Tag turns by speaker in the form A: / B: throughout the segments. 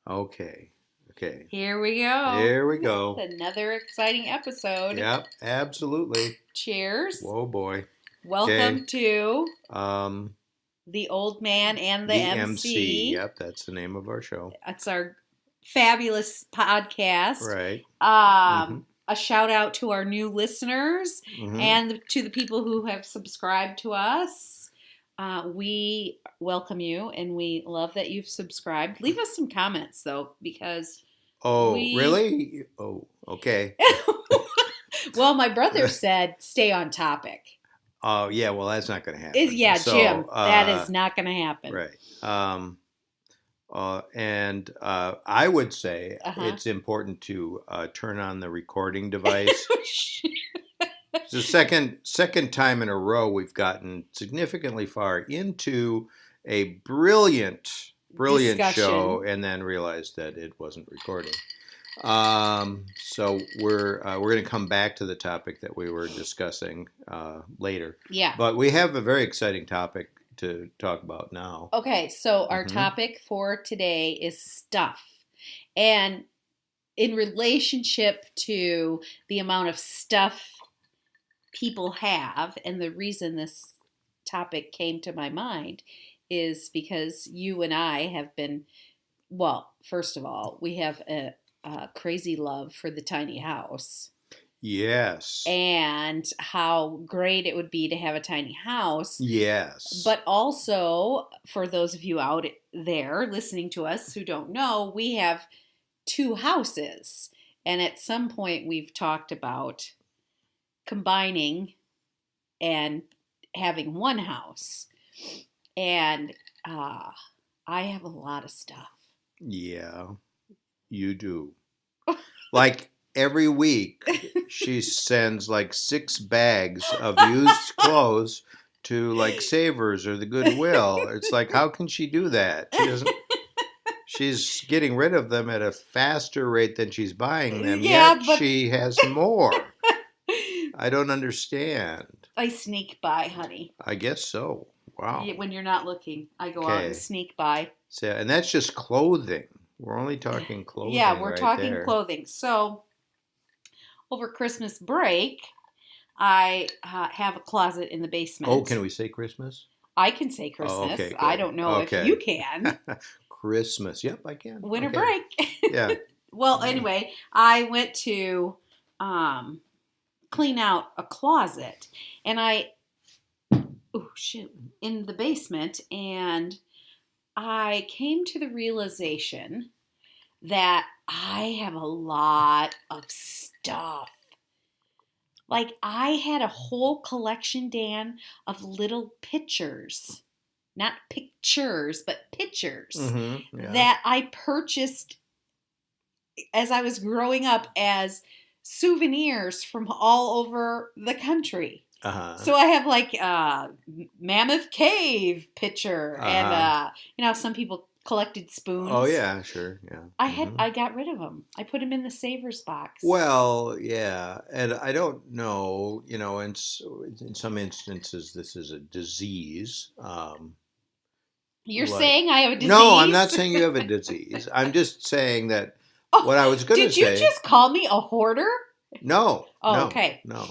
A: Okay. Okay.
B: Here we go.
A: There we go.
B: Another exciting episode.
A: Yep, absolutely.
B: Cheers.
A: Whoa, boy.
B: Welcome to
A: Um,
B: The Old Man and the
A: MC. Yep, that's the name of our show.
B: It's our fabulous podcast.
A: Right.
B: A shout out to our new listeners and to the people who have subscribed to us. We welcome you and we love that you've subscribed. Leave us some comments though, because
A: really? Oh, okay.
B: Well, my brother said stay on topic.
A: Oh, yeah, well, that's not going to happen.
B: Jim, that is not going to happen.
A: Right. And I would say it's important to turn on the recording device. It's the second time in a row we've gotten significantly far into a brilliant show and then realized that it wasn't recording. So we're going to come back to the topic that we were discussing later.
B: Yeah.
A: But we have a very exciting topic to talk about now.
B: Okay, so our topic for today is stuff. And in relationship to the amount of stuff people have, and the reason this topic came to my mind is because you and I have been, well, first of all, we have a crazy love for the tiny house.
A: Yes.
B: And how great it would be to have a tiny house.
A: Yes.
B: But also, for those of you out there listening to us who don't know, we have two houses. And at some point, we've talked about combining and having one house. And I have a lot of stuff.
A: Yeah, you do. Like every week, she sends like 6 bags of used clothes to like Savers or the Goodwill. It's like, how can she do that? She doesn't. She's getting rid of them at a faster rate than she's buying them.
B: Yeah,
A: yet
B: but
A: she has more. I don't understand.
B: I sneak by, honey.
A: I guess so. Wow.
B: When you're not looking, I go out and sneak by.
A: So, and that's just clothing. We're only talking clothing.
B: Yeah, we're talking
A: there.
B: clothing. So, over Christmas break, I have a closet in the basement.
A: Oh, can we say Christmas?
B: I can say Christmas.
A: Oh, okay,
B: I don't know if you can.
A: Christmas. Yep, I can.
B: Winter break.
A: Yeah.
B: Well, anyway, I went to clean out a closet, and in the basement, and I came to the realization that I have a lot of stuff. Like, I had a whole collection, Dan, of little pictures. Not pictures, but pictures that I purchased as I was growing up as souvenirs from all over the country. So I have like a Mammoth Cave picture and, some people collected spoons.
A: Oh, yeah, sure, yeah.
B: I got rid of them. I put them in the Savers box.
A: Well, yeah, and I don't know, in some instances this is a disease.
B: You're saying I have a disease?
A: No, I'm not saying you have a disease. I'm just saying that what I was going to say...
B: Did you just call me a hoarder?
A: No.
B: Oh,
A: no,
B: okay.
A: No.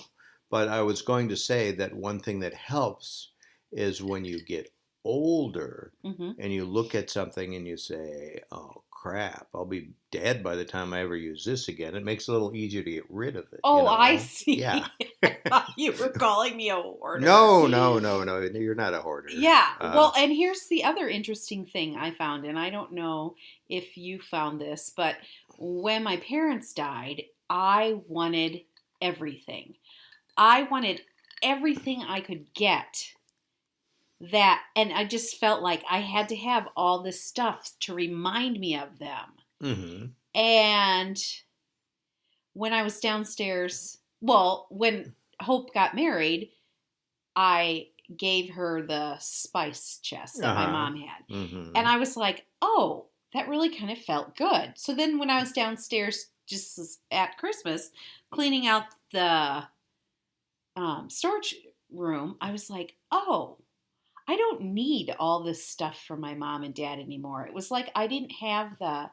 A: But I was going to say that one thing that helps is when you get older and you look at something and you say, oh, crap, I'll be dead by the time I ever use this again. It makes it a little easier to get rid of it.
B: Oh, I see.
A: Yeah.
B: I thought you were calling me a hoarder.
A: No. You're not a hoarder.
B: Yeah. Well, and here's the other interesting thing I found, and I don't know if you found this, but when my parents died, I wanted everything. I wanted everything I could get. And I just felt like I had to have all this stuff to remind me of them. And when I was downstairs, when Hope got married, I gave her the spice chest that my mom had. And I was like, oh, that really kind of felt good. So then when I was downstairs just at Christmas, cleaning out the storage room, I was like, oh, I don't need all this stuff from my mom and dad anymore. It was like I didn't have the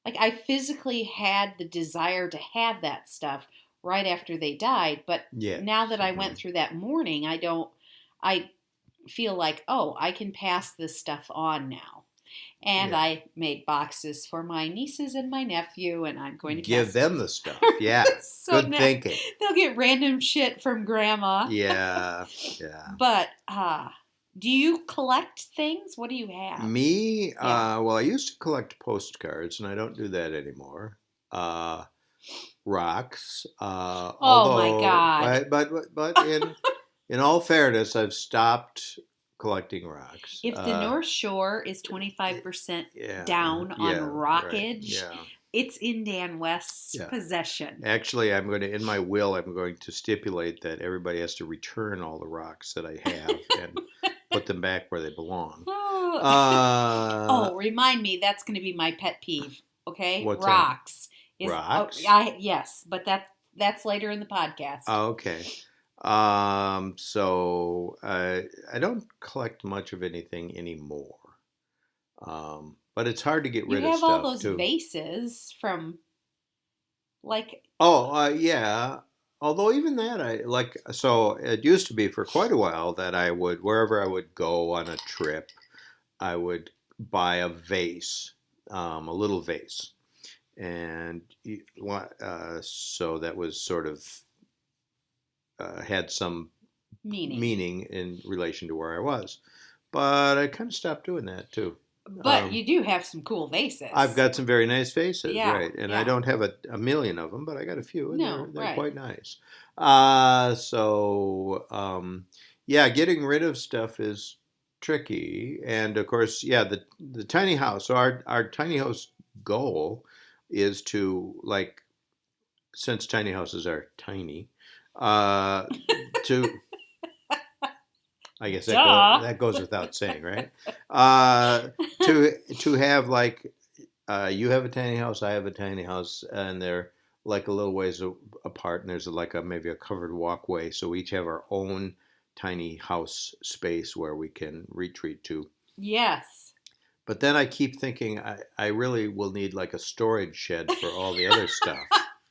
B: like I physically had the desire to have that stuff right after they died, but
A: Yes.
B: now that I went through that mourning, I feel like, oh, I can pass this stuff on now. And
A: Yeah.
B: I made boxes for my nieces and my nephew, and I'm going to
A: Give
B: pass
A: them the stuff. Yeah.
B: so
A: Good
B: now
A: thinking.
B: they'll get random shit from grandma.
A: Yeah. Yeah.
B: But do you collect things? What do you have?
A: Me,
B: Yeah.
A: well, I used to collect postcards, and I don't do that anymore. Rocks,
B: Oh my
A: although,
B: God.
A: but in all fairness, I've stopped collecting rocks.
B: If the North Shore is 25%
A: Yeah,
B: down on
A: yeah, right,
B: rockage,
A: yeah,
B: it's in Dan West's
A: yeah.
B: possession.
A: Actually, in my will, I'm going to stipulate that everybody has to return all the rocks that I have and put them back where they belong.
B: Oh, remind me, that's going to be my pet peeve. Okay,
A: What's
B: rocks
A: that?
B: is
A: Rocks?
B: yes, but that's later in the podcast.
A: Oh, okay. So I don't collect much of anything anymore. But it's hard to get
B: You
A: rid of
B: have all
A: stuff
B: those
A: too.
B: vases from like
A: Oh, yeah. Although even that, I like. So it used to be for quite a while that I would, wherever I would go on a trip, I would buy a vase, a little vase, and so that was sort of had some meaning in relation to where I was. But I kind of stopped doing that too.
B: But you do have some cool vases.
A: I've got some very nice vases,
B: Yeah,
A: right? And
B: yeah.
A: I don't have a million of them, but I got a few, and
B: No,
A: they're
B: right.
A: quite nice. Yeah, getting rid of stuff is tricky, and of course, yeah, the tiny house. So our tiny house goal is to, like, since tiny houses are tiny, to I guess that goes without saying, right? To have, like, you have a tiny house, I have a tiny house, and they're like a little ways apart, and there's like maybe a covered walkway, so we each have our own tiny house space where we can retreat to.
B: Yes.
A: But then I keep thinking I really will need like a storage shed for all the other stuff.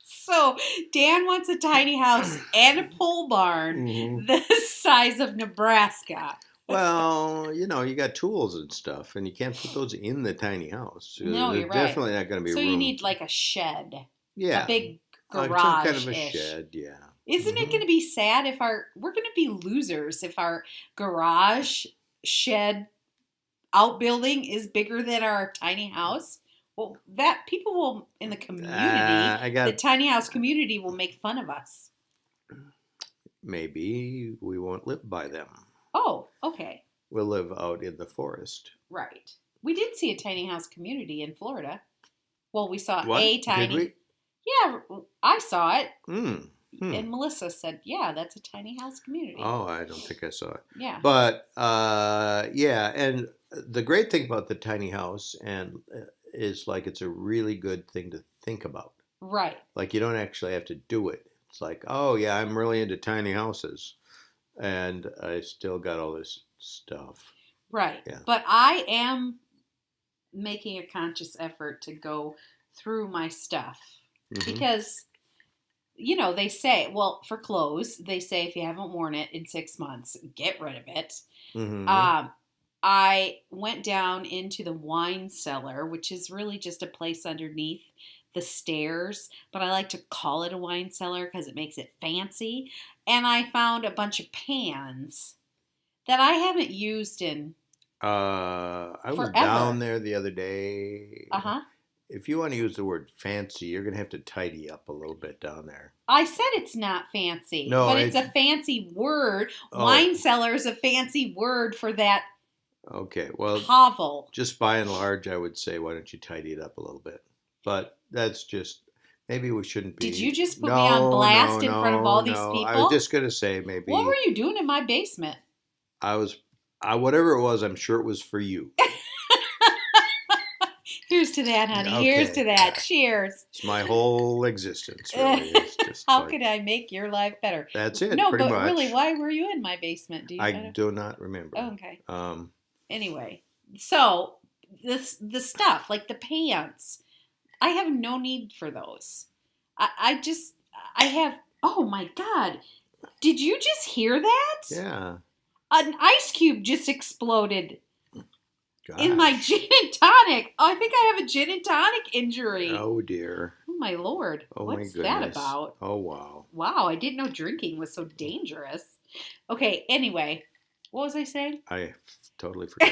B: So Dan wants a tiny house and a pole barn the size of Nebraska.
A: Well, you got tools and stuff, and you can't put those in the tiny house.
B: No, you're right.
A: Definitely not going to be
B: So
A: room.
B: you need like a shed.
A: Yeah.
B: A big
A: some
B: garage-ish.
A: kind of a shed, yeah.
B: Isn't it going to be sad if we're going to be losers if our garage shed outbuilding is bigger than our tiny house? Well, that people will in the community, the tiny house community will make fun of us.
A: Maybe we won't live by them.
B: Oh, okay.
A: We'll live out in the forest.
B: Right. We did see a tiny house community in Florida. Well, we saw
A: What?
B: a tiny.
A: Did we?
B: Yeah, I saw it.
A: And
B: Melissa said, "Yeah, that's a tiny house community."
A: Oh, I don't think I saw it.
B: Yeah.
A: But yeah, and the great thing about the tiny house is, like, it's a really good thing to think about.
B: Right.
A: Like, you don't actually have to do it. It's like, oh yeah, I'm really into tiny houses, and I still got all this stuff.
B: Right.
A: Yeah.
B: But I am making a conscious effort to go through my stuff because, they say, well, for clothes, they say if you haven't worn it in 6 months, get rid of it. I went down into the wine cellar, which is really just a place underneath the stairs, but I like to call it a wine cellar because it makes it fancy. And I found a bunch of pans that I haven't used in
A: I was
B: forever.
A: down there the other day.
B: Uh-huh.
A: If you want to use the word fancy, you're going to have to tidy up a little bit down there.
B: I said it's not fancy,
A: no,
B: but it's a fancy word. Wine cellar is a fancy word for that.
A: Okay, well,
B: hovel.
A: Just by and large, I would say, why don't you tidy it up a little bit? But that's just, maybe we shouldn't be.
B: Did you just put me on blast in front of all these people?
A: I was just going to say maybe.
B: What were you doing in my basement?
A: Whatever it was, I'm sure it was for you.
B: Here's to that, honey.
A: Okay.
B: Here's to that. Cheers.
A: It's my whole existence, really. It's just
B: how could I make your life better?
A: That's it,
B: no,
A: pretty
B: but
A: much.
B: Really, why were you in my basement?
A: I do not remember.
B: Oh, okay. Anyway, so the stuff, like the pants, I have no need for those. I have, oh my God. Did you just hear that?
A: Yeah.
B: An ice cube just exploded in my
A: Gosh.
B: gin and tonic. Oh, I think I have a gin and tonic injury.
A: Oh dear.
B: Oh my Lord.
A: Oh my
B: What's that
A: goodness.
B: about?
A: Oh wow.
B: Wow, I didn't know drinking was so dangerous. Okay, anyway, what was I saying?
A: I totally forgot.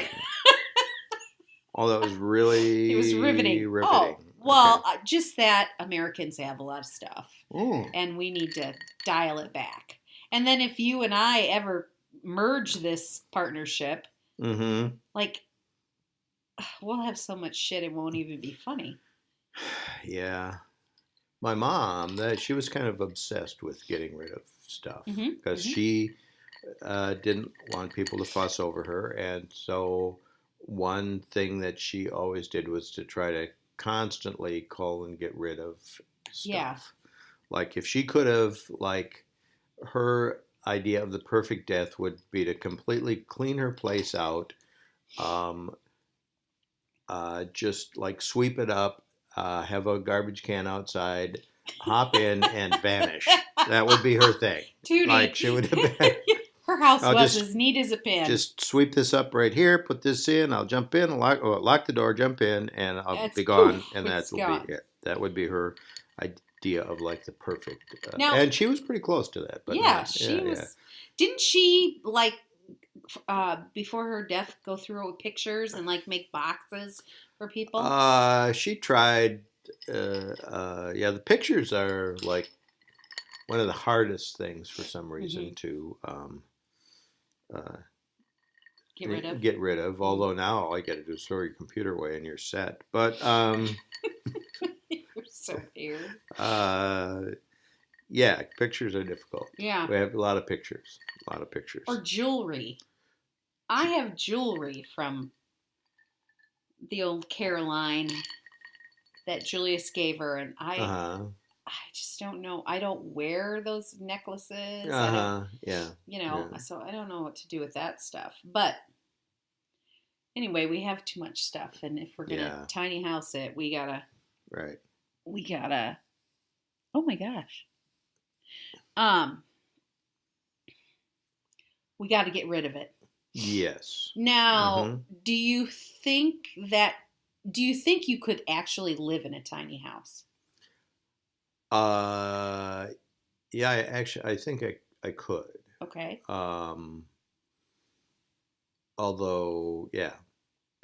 A: Oh, that was really
B: It was riveting. Oh,
A: riveting.
B: well,
A: Okay.
B: just that Americans have a lot of stuff,
A: Mm.
B: and we need to dial it back. And then if you and I ever merge this partnership,
A: Mm-hmm.
B: like, we'll have so much shit it won't even be funny.
A: Yeah. My mom, that she was kind of obsessed with getting rid of stuff because she didn't want people to fuss over her, and so one thing that she always did was to try to constantly call and get rid of stuff.
B: Yeah.
A: Like if she could have, like her idea of the perfect death would be to completely clean her place out, um, just like sweep it up, have a garbage can outside, hop in and vanish. That would be her thing.
B: Tootie.
A: Like she would have been.
B: Her house
A: I'll
B: was
A: just-
B: as neat as a pin.
A: Just sweep this up right here, put this in, I'll jump in, lock the door, jump in, and I'll
B: It's
A: be gone.
B: poof,
A: And
B: it's
A: that will
B: gone.
A: be it. That would be her idea of like the perfect.
B: Now-
A: and she was pretty close to that. But
B: yeah,
A: not-
B: she was. Didn't she, like, before her death, go through pictures and, like, make boxes for people?
A: She tried. The pictures are like one of the hardest things for some reason to
B: Get rid of.
A: Although now all you got to do is throw your computer away and you're set. But
B: You're so weird.
A: yeah, pictures are difficult.
B: Yeah.
A: We have a lot of pictures.
B: Or jewelry. I have jewelry from the old Caroline that Julius gave her, and I just don't know. I don't wear those necklaces.
A: Yeah.
B: So I don't know what to do with that stuff. But anyway, we have too much stuff, and if we're gonna tiny house it, we gotta.
A: Right.
B: Oh my gosh. We got to get rid of it.
A: Yes.
B: Now, do you think you could actually live in a tiny house?
A: Yeah, I think I could.
B: Okay.
A: Although, yeah,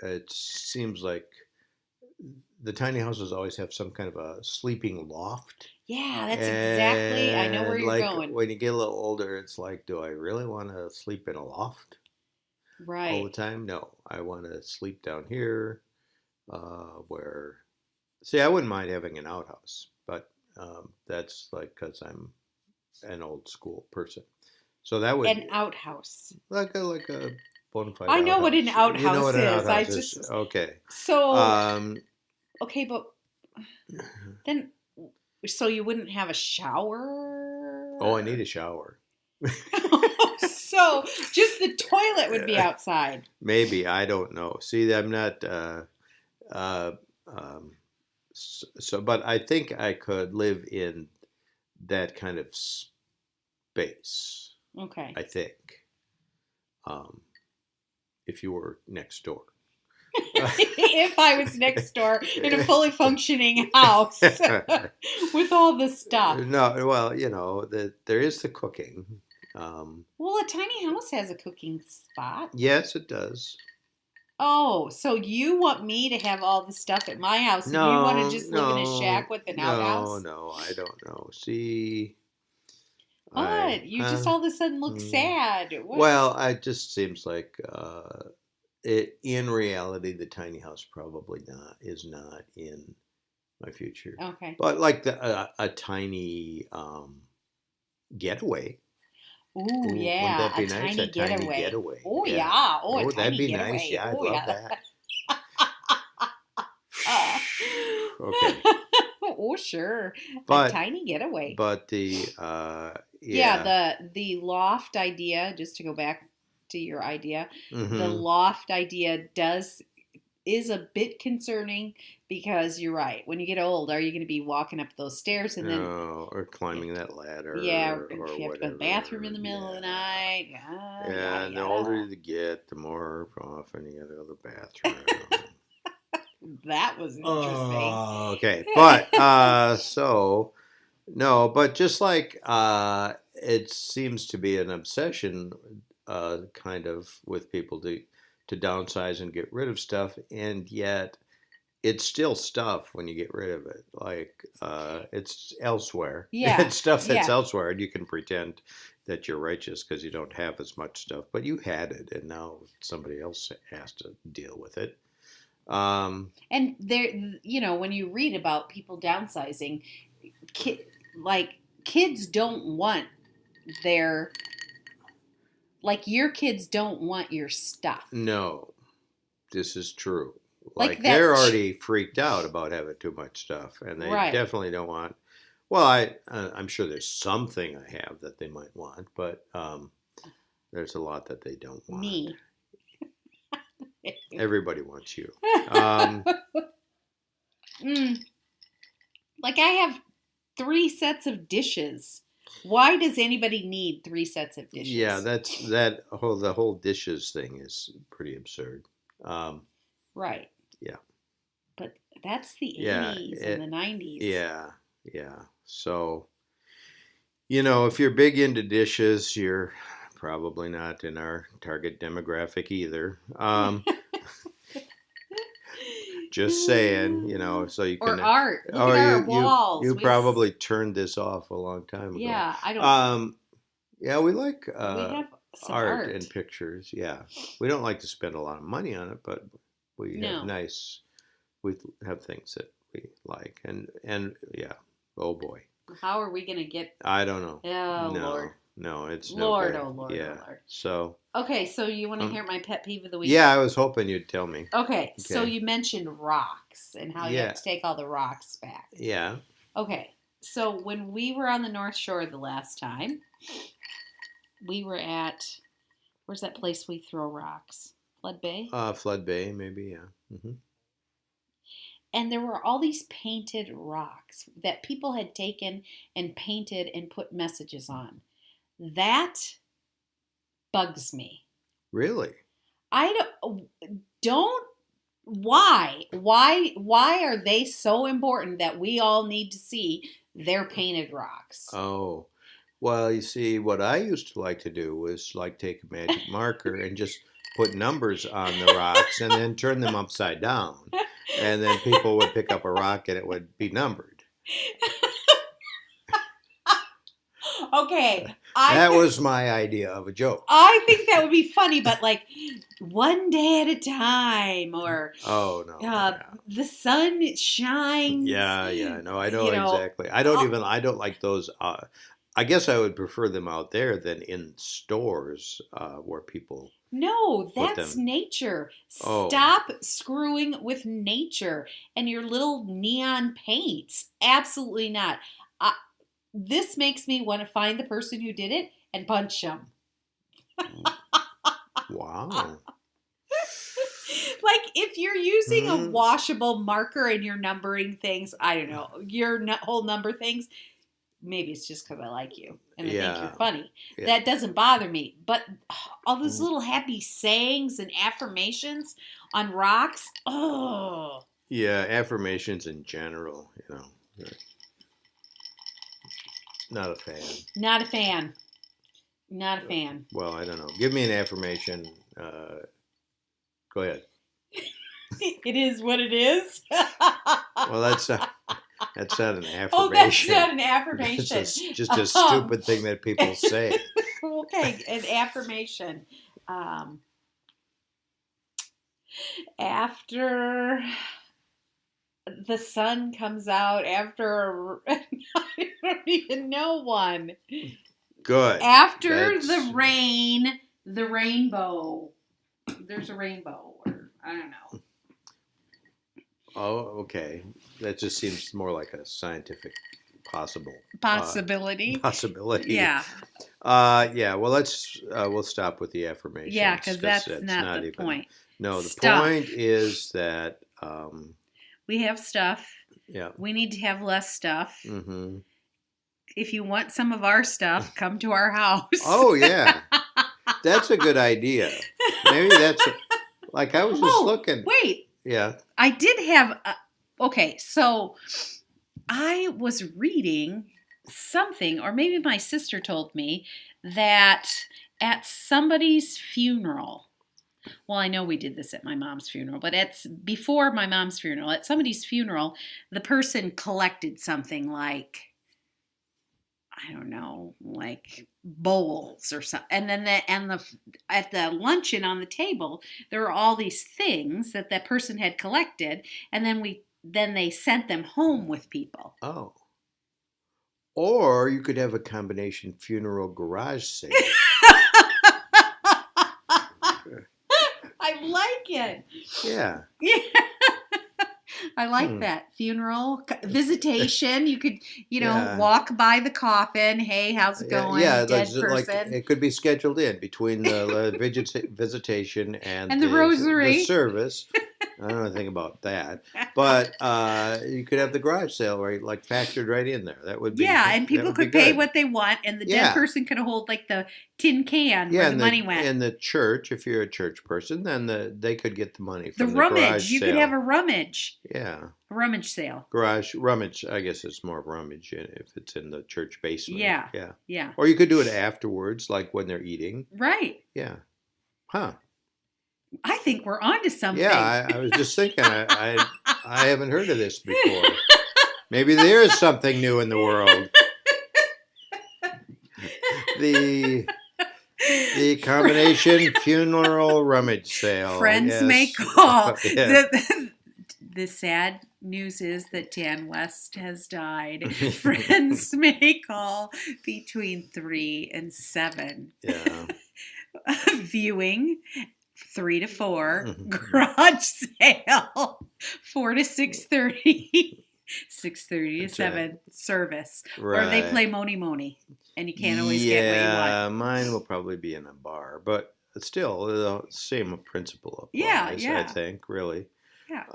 A: it seems like the tiny houses always have some kind of a sleeping loft.
B: Yeah, that's exactly. I know where you're going.
A: When you get a little older, it's like, do I really want to sleep in a loft?
B: Right.
A: All the time? No, I want to sleep down here, where. See, I wouldn't mind having an outhouse, but that's like because I'm an old school person. So that would
B: an outhouse.
A: like a bona fide.
B: I know
A: outhouse.
B: what an outhouse
A: You know what an
B: is.
A: outhouse
B: I
A: is.
B: just
A: Okay.
B: so okay, but then so you wouldn't have a shower?
A: Oh, I need a shower.
B: So just the toilet would be outside.
A: Maybe, I don't know. See, I'm not. So, but I think I could live in that kind of space.
B: Okay.
A: I think, if you were next door.
B: If I was next door in a fully functioning house with all the stuff.
A: No, well, there is the cooking.
B: Well, a tiny house has a cooking spot.
A: Yes, it does.
B: Oh, so you want me to have all the stuff at my house? And
A: No,
B: you want to just live in a shack with an outhouse?
A: No, I don't know. See,
B: what? You just all of a sudden look sad. What?
A: Well, it just seems like in reality, the tiny house probably is not in my future.
B: Okay.
A: But like a tiny getaway.
B: Ooh, yeah,
A: wouldn't that be
B: a
A: nice?
B: tiny getaway. Oh,
A: Yeah.
B: yeah. Oh, a
A: that'd
B: tiny
A: be
B: getaway.
A: nice. Yeah, I'd
B: Oh,
A: love
B: yeah.
A: that. Okay.
B: Oh, sure.
A: But-
B: a tiny getaway.
A: But the
B: the loft idea, just to go back to your idea,
A: Mhm.
B: the loft idea does is a bit concerning because you're right. When you get old, are you going to be walking up those stairs and then
A: or climbing that ladder,
B: yeah,
A: or
B: if you have to go to
A: whatever.
B: the bathroom in the middle of the night,
A: Yeah,
B: yada,
A: and the
B: yada.
A: older you get, the more often you got to go to the bathroom.
B: That was interesting.
A: Okay, but so no, but just like it seems to be an obsession, kind of with people to downsize and get rid of stuff, and yet it's still stuff when you get rid of it. Like it's elsewhere.
B: Yeah,
A: It's stuff that's
B: yeah.
A: elsewhere, and you can pretend that you're righteous because you don't have as much stuff, but you had it, and now somebody else has to deal with it.
B: And there, when you read about people downsizing, kids don't want their, like your kids don't want your stuff.
A: No, this is true.
B: Like
A: Like
B: that
A: they're already freaked out about having too much stuff, and they
B: Right.
A: definitely don't want. Well, I'm sure there's something I have that they might want, but there's a lot that they don't want.
B: Me.
A: Everybody wants you.
B: Like I have 3 sets of dishes. Why does anybody need 3 sets of dishes?
A: Yeah, the whole dishes thing is pretty absurd.
B: Right.
A: Yeah.
B: But that's the 80s
A: Yeah,
B: and the 90s.
A: Yeah. So, if you're big into dishes, you're probably not in our target demographic either. Just saying, so you can.
B: Or art. Look at our walls.
A: You probably turned this off a long time ago.
B: Yeah, I don't.
A: Yeah, we like
B: We have some
A: art and pictures. Yeah, we don't like to spend a lot of money on it, but we have things that we like, and yeah. Oh boy.
B: How are we gonna get?
A: I don't know.
B: Oh
A: no,
B: Lord.
A: No, it's
B: Lord.
A: no good.
B: Oh Lord.
A: Yeah.
B: Oh Lord.
A: So.
B: Okay, so you want to hear my pet peeve of the week?
A: Yeah, I was hoping you'd tell me.
B: Okay, so you mentioned rocks and how you have to take all the rocks back.
A: Yeah.
B: Okay, so when we were on the North Shore the last time, we were at, where's that place we throw rocks? Flood Bay?
A: Flood Bay, maybe, yeah. Mm-hmm.
B: And there were all these painted rocks that people had taken and painted and put messages on. That bugs me.
A: Really?
B: I don't. Why are they so important that we all need to see their painted rocks?
A: Oh, well, you see, what I used to like to do was like take a magic marker and just put numbers on the rocks and then turn them upside down. And then people would pick up a rock and it would be numbered.
B: Okay.
A: That was my idea of a joke.
B: I think that would be funny, but like one day at a time, or
A: oh no,
B: the sun shines.
A: Yeah. No, I know exactly. I don't like those. I guess I would prefer them out there than in stores where people.
B: No, that's nature. Stop screwing with nature and your little neon paints. Absolutely not. This makes me want to find the person who did it and punch them.
A: Wow.
B: Like if you're using a washable marker and you're numbering things, I don't know, your whole number things, maybe it's just because I like you and I think you're funny. Yeah. That doesn't bother me. But all those little happy sayings and affirmations on rocks, oh.
A: Yeah, affirmations in general, Not a fan.
B: Not a fan. Not a fan.
A: Well, I don't know. Give me an affirmation. Go ahead.
B: It is what it is.
A: Well, that's not an affirmation.
B: Oh, that's not an affirmation.
A: It's just a stupid thing that people say.
B: Okay, an affirmation. After the sun comes out, after I don't even know one.
A: Good.
B: After the rain, the rainbow. There's a rainbow, or I don't know.
A: Oh, okay. That just seems more like a scientific
B: possibility.
A: Possibility.
B: Yeah.
A: Yeah. Well, we'll stop with the affirmations.
B: Yeah, because that's not the point.
A: No, the
B: Stuff.
A: point is that,
B: We have stuff.
A: yeah.
B: We need to have less stuff.
A: Mm-hmm.
B: If you want some of our stuff, come to our house.
A: Oh, yeah. That's a good idea. Maybe that's, like, I was just looking.
B: Wait.
A: Yeah.
B: I did have, okay, so I was reading something, or maybe my sister told me, that at somebody's funeral, well, I know we did this at my mom's funeral, but it's before my mom's funeral. At somebody's funeral, the person collected something like, I don't know, like bowls or something. And then at the luncheon on the table, there were all these things that person had collected, and then they sent them home with people.
A: Oh. Or you could have a combination funeral garage sale.
B: I like it.
A: Yeah.
B: Yeah. I like that. Funeral, visitation. You could, walk by the coffin. Hey, how's it going?
A: Yeah,
B: dead
A: like
B: person.
A: it could be scheduled in between the visitation and
B: the rosary.
A: the service. I don't know anything about that, but you could have the garage sale like factored right in there. That would be
B: and people could pay what they want, and the dead person could hold like the tin can where the money went.
A: In the church, if you're a church person, then they could get the money from the
B: rummage.
A: Garage
B: you
A: sale.
B: could have a rummage.
A: Yeah.
B: A rummage sale.
A: Garage rummage. I guess it's more rummage if it's in the church basement.
B: Yeah.
A: Yeah.
B: Yeah.
A: Or you could do it afterwards, like when they're eating.
B: Right.
A: Yeah. Huh.
B: I think we're on to something.
A: Yeah, I was just thinking, I haven't heard of this before. Maybe there is something new in the world. The combination funeral rummage sale.
B: Friends may call.
A: Yeah.
B: The sad news is that Dan West has died. Friends may call between 3 and 7.
A: Yeah.
B: Viewing 3 to 4. Garage sale 4 to 6:30. 6:30 to 7 service.
A: Right.
B: Or they play Moni Moni, and you can't always get what you want.
A: Yeah, mine will probably be in a bar, but still, the same principle applies. I think, really.
B: Yeah.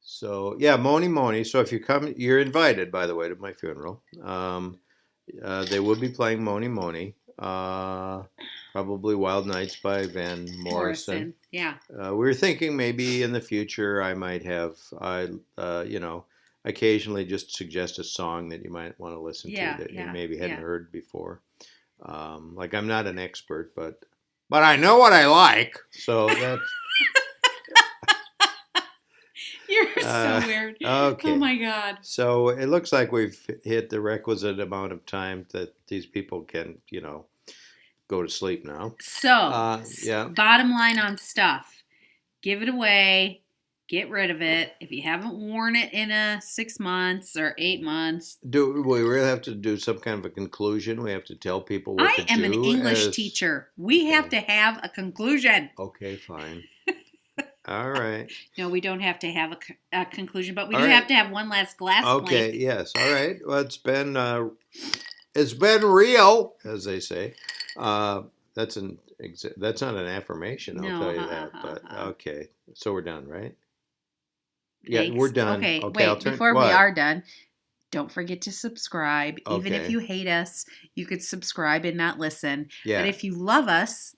A: So yeah, Moni Moni. So if you come, you're invited. By the way, to my funeral. They will be playing Moni Moni. Probably Wild Nights by Van Morrison.
B: Yeah.
A: We were thinking maybe in the future I might have, occasionally just suggest a song that you might want to listen to that you maybe hadn't heard before. Like I'm not an expert, but I know what I like. So that's.
B: You're so weird.
A: Okay.
B: Oh my God.
A: So it looks like we've hit the requisite amount of time that these people can, go to sleep now.
B: So, bottom line on stuff. Give it away. Get rid of it. If you haven't worn it in 6 months or 8 months.
A: Do we really have to do some kind of a conclusion? We have to tell people what to do?
B: I am an English teacher. We have to have a conclusion.
A: Okay, fine. All right.
B: No, we don't have to have a conclusion, but we do have to have one last glass clink.
A: Okay, yes. All right. Well, it's been real, as they say. That's not an affirmation, I'll tell you that. But okay. So we're done, right?
B: Thanks.
A: Yeah, we're done.
B: Okay, wait, before we are done, don't forget to subscribe. Even if you hate us, you could subscribe and not listen. Yeah. But if you love us,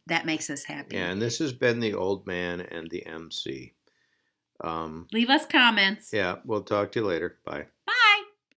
B: that makes us happy.
A: Yeah, and this has been the Old Man and the MC.
B: Leave us comments.
A: Yeah, we'll talk to you later. Bye.